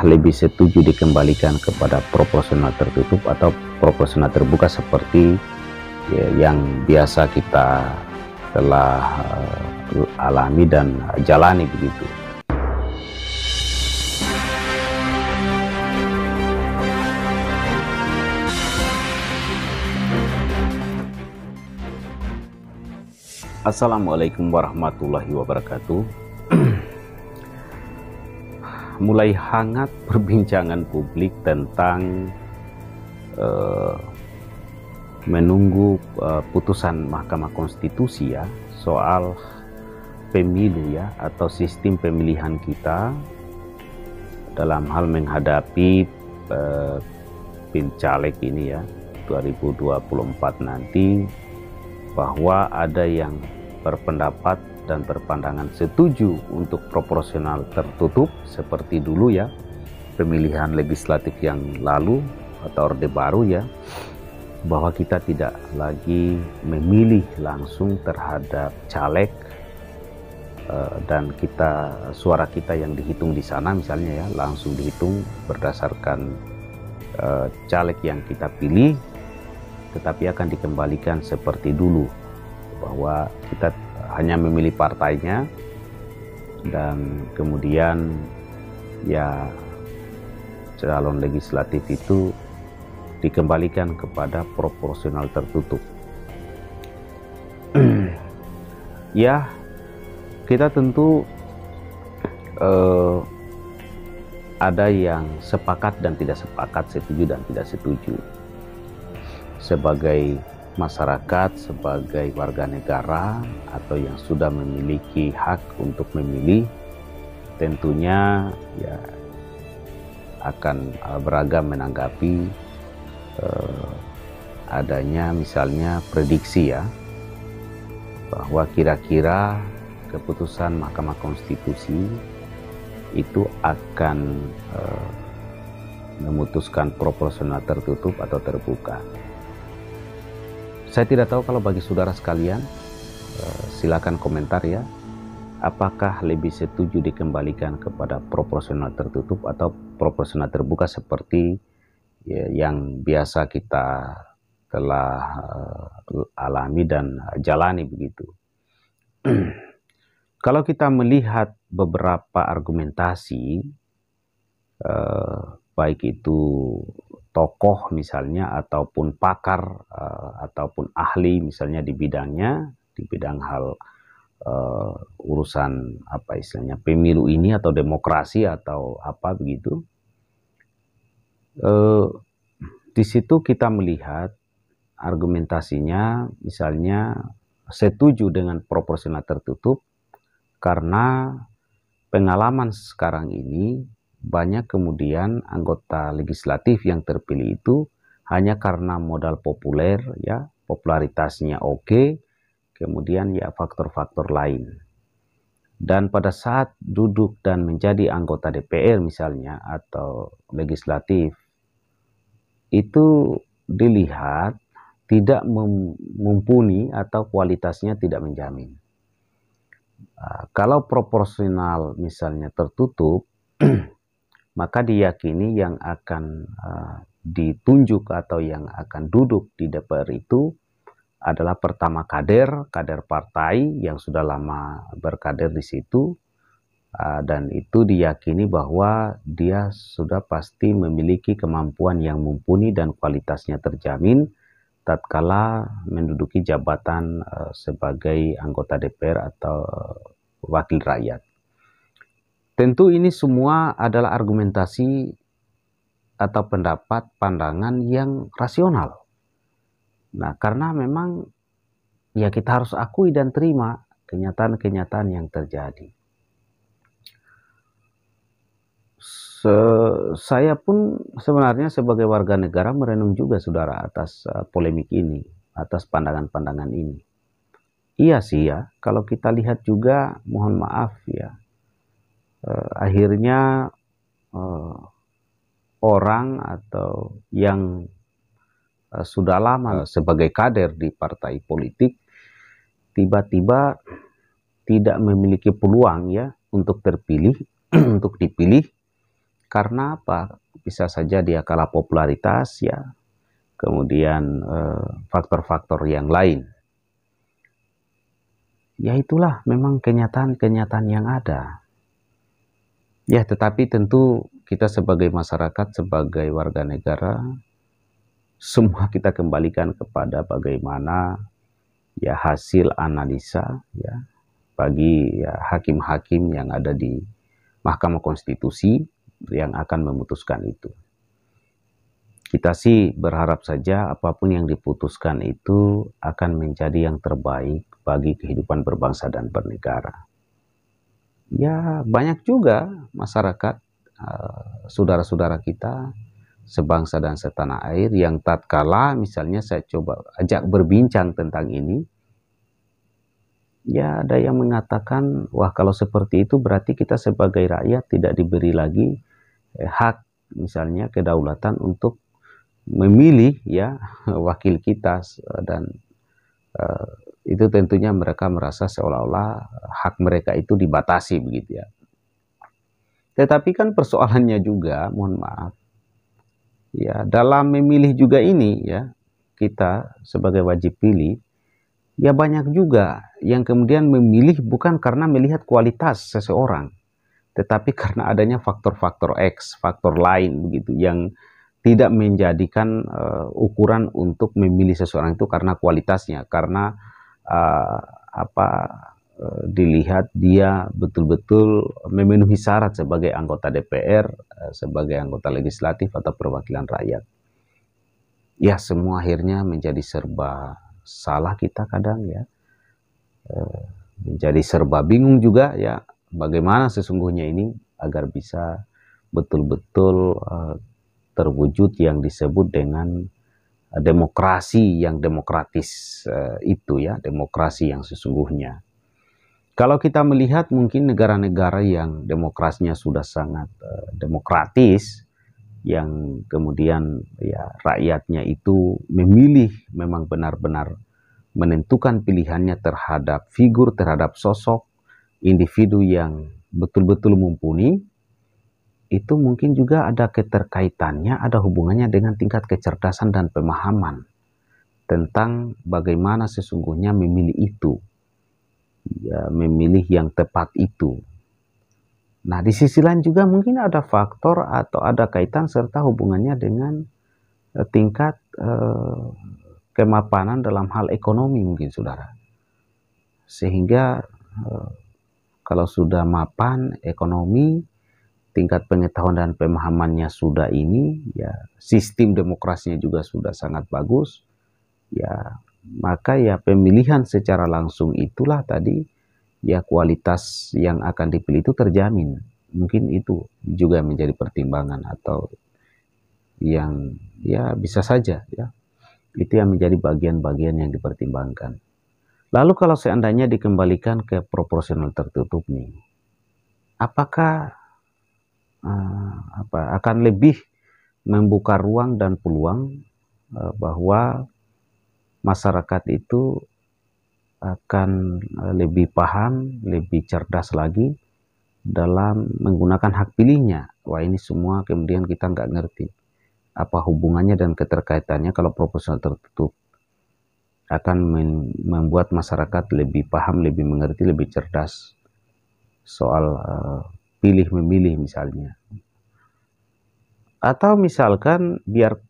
lebih setuju dikembalikan kepada proporsional tertutup atau proporsional terbuka seperti yang biasa kita telah alami dan jalani begitu. Assalamualaikum warahmatullahi wabarakatuh. Mulai hangat perbincangan publik tentang menunggu putusan Mahkamah Konstitusi ya soal pemilu ya atau sistem pemilihan kita dalam hal menghadapi Pilcaleg ini ya 2024 nanti, bahwa ada yang berpendapat dan berpandangan setuju untuk proporsional tertutup seperti dulu ya pemilihan legislatif yang lalu atau Orde Baru ya, bahwa kita tidak lagi memilih langsung terhadap caleg dan suara kita yang dihitung di sana misalnya ya langsung dihitung berdasarkan caleg yang kita pilih, tetapi akan dikembalikan seperti dulu bahwa kita hanya memilih partainya dan kemudian ya calon legislatif itu dikembalikan kepada proporsional tertutup. Ya, kita tentu ada yang sepakat dan tidak sepakat, setuju dan tidak setuju. Sebagai masyarakat, sebagai warga negara atau yang sudah memiliki hak untuk memilih, tentunya ya akan beragam menanggapi adanya misalnya prediksi ya bahwa kira-kira keputusan Mahkamah Konstitusi itu akan memutuskan proporsional tertutup atau terbuka. Saya tidak tahu kalau bagi saudara sekalian, silakan komentar ya, apakah lebih setuju dikembalikan kepada proporsional tertutup atau proporsional terbuka seperti ya, yang biasa kita telah alami dan jalani begitu. Kalau kita melihat beberapa argumentasi, baik itu tokoh misalnya ataupun pakar ataupun ahli misalnya di bidangnya, di bidang hal urusan apa istilahnya pemilu ini atau demokrasi atau apa begitu, di situ kita melihat argumentasinya misalnya setuju dengan proporsional tertutup karena pengalaman sekarang ini banyak kemudian anggota legislatif yang terpilih itu hanya karena modal populer ya, popularitasnya oke, kemudian ya faktor-faktor lain. Dan pada saat duduk dan menjadi anggota DPR misalnya atau legislatif, itu dilihat tidak mumpuni atau kualitasnya tidak menjamin. Kalau proporsional misalnya tertutup, maka diyakini yang akan ditunjuk atau yang akan duduk di DPR itu adalah pertama kader partai yang sudah lama berkader di situ, dan itu diyakini bahwa dia sudah pasti memiliki kemampuan yang mumpuni dan kualitasnya terjamin tatkala menduduki jabatan sebagai anggota DPR atau wakil rakyat. Tentu ini semua adalah argumentasi atau pendapat, pandangan yang rasional. Nah, karena memang ya kita harus akui dan terima kenyataan-kenyataan yang terjadi. Saya pun sebenarnya sebagai warga negara merenung juga saudara atas polemik ini, atas pandangan-pandangan ini. Iya sih ya, kalau kita lihat juga mohon maaf ya, akhirnya orang atau yang sudah lama sebagai kader di partai politik tiba-tiba tidak memiliki peluang ya untuk terpilih, untuk dipilih Karena apa? Bisa saja dia kalah popularitas ya, kemudian faktor-faktor yang lain. Ya itulah memang kenyataan-kenyataan yang ada. Ya, tetapi tentu kita sebagai masyarakat, sebagai warga negara, semua kita kembalikan kepada bagaimana ya hasil analisa ya bagi ya hakim-hakim yang ada di Mahkamah Konstitusi yang akan memutuskan itu. Kita sih berharap saja apapun yang diputuskan itu akan menjadi yang terbaik bagi kehidupan berbangsa dan bernegara. Ya, banyak juga masyarakat, saudara-saudara kita, sebangsa dan setanah air yang tatkala misalnya saya coba ajak berbincang tentang ini, ya ada yang mengatakan, wah kalau seperti itu berarti kita sebagai rakyat tidak diberi lagi hak misalnya kedaulatan untuk memilih ya wakil kita, dan itu tentunya mereka merasa seolah-olah hak mereka itu dibatasi begitu ya. Tetapi kan persoalannya juga, mohon maaf, ya dalam memilih juga ini ya kita sebagai wajib pilih, ya banyak juga yang kemudian memilih bukan karena melihat kualitas seseorang, tetapi karena adanya faktor-faktor X, faktor lain begitu yang tidak menjadikan ukuran untuk memilih seseorang itu karena kualitasnya, karena dilihat dia betul-betul memenuhi syarat sebagai anggota DPR, sebagai anggota legislatif atau perwakilan rakyat. Ya semua akhirnya menjadi serba salah kita kadang ya, menjadi serba bingung juga ya, bagaimana sesungguhnya ini agar bisa betul-betul terwujud yang disebut dengan demokrasi yang demokratis itu ya, demokrasi yang sesungguhnya. Kalau kita melihat mungkin negara-negara yang demokrasinya sudah sangat demokratis, yang kemudian ya rakyatnya itu memilih memang benar-benar menentukan pilihannya terhadap figur, terhadap sosok individu yang betul-betul mumpuni, itu mungkin juga ada keterkaitannya, ada hubungannya dengan tingkat kecerdasan dan pemahaman tentang bagaimana sesungguhnya memilih itu, ya, memilih yang tepat itu. Nah, di sisi lain juga mungkin ada faktor atau ada kaitan serta hubungannya dengan tingkat kemapanan dalam hal ekonomi mungkin, saudara. Sehingga kalau sudah mapan ekonomi, tingkat pengetahuan dan pemahamannya sudah ini, ya sistem demokrasinya juga sudah sangat bagus, ya maka ya pemilihan secara langsung itulah tadi ya kualitas yang akan dipilih itu terjamin. Mungkin itu juga menjadi pertimbangan atau yang ya bisa saja ya itu yang menjadi bagian-bagian yang dipertimbangkan. Lalu kalau seandainya dikembalikan ke proporsional tertutup nih, apakah akan lebih membuka ruang dan peluang bahwa masyarakat itu akan lebih paham, lebih cerdas lagi dalam menggunakan hak pilihnya. Wah, ini semua kemudian kita nggak ngerti apa hubungannya dan keterkaitannya. Kalau proporsional tertutup akan membuat masyarakat lebih paham, lebih mengerti, lebih cerdas soal pilih memilih misalnya. Atau misalkan biar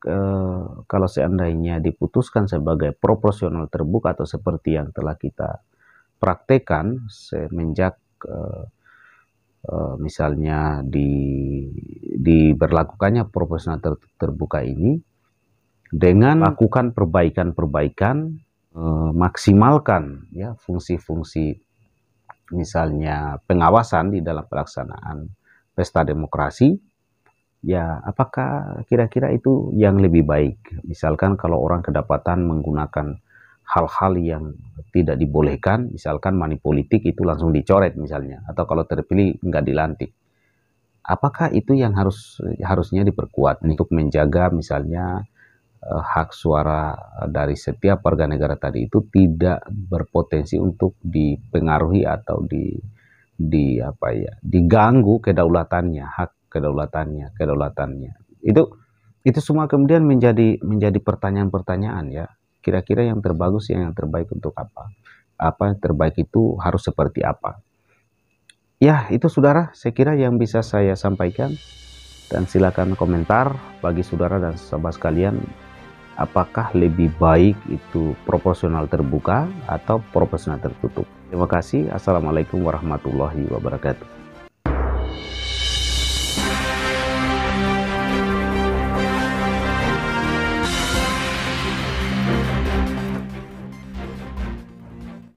kalau seandainya diputuskan sebagai proporsional terbuka atau seperti yang telah kita praktekkan semenjak misalnya diberlakukannya proporsional terbuka ini, dengan lakukan perbaikan-perbaikan, maksimalkan ya fungsi-fungsi misalnya pengawasan di dalam pelaksanaan pesta demokrasi. Ya, apakah kira-kira itu yang lebih baik? Misalkan kalau orang kedapatan menggunakan hal-hal yang tidak dibolehkan, misalkan money politik itu langsung dicoret misalnya, atau kalau terpilih nggak dilantik. Apakah itu yang harusnya diperkuat untuk menjaga misalnya hak suara dari setiap warga negara tadi itu tidak berpotensi untuk dipengaruhi atau diganggu kedaulatannya, hak kedaulatannya. Itu semua kemudian menjadi pertanyaan-pertanyaan ya. Kira-kira yang terbagus, yang terbaik untuk apa? Apa yang terbaik itu harus seperti apa? Ya, itu saudara, saya kira yang bisa saya sampaikan. Dan silakan komentar bagi saudara dan sahabat sekalian, apakah lebih baik itu proporsional terbuka atau proporsional tertutup. Terima kasih. Assalamualaikum warahmatullahi wabarakatuh.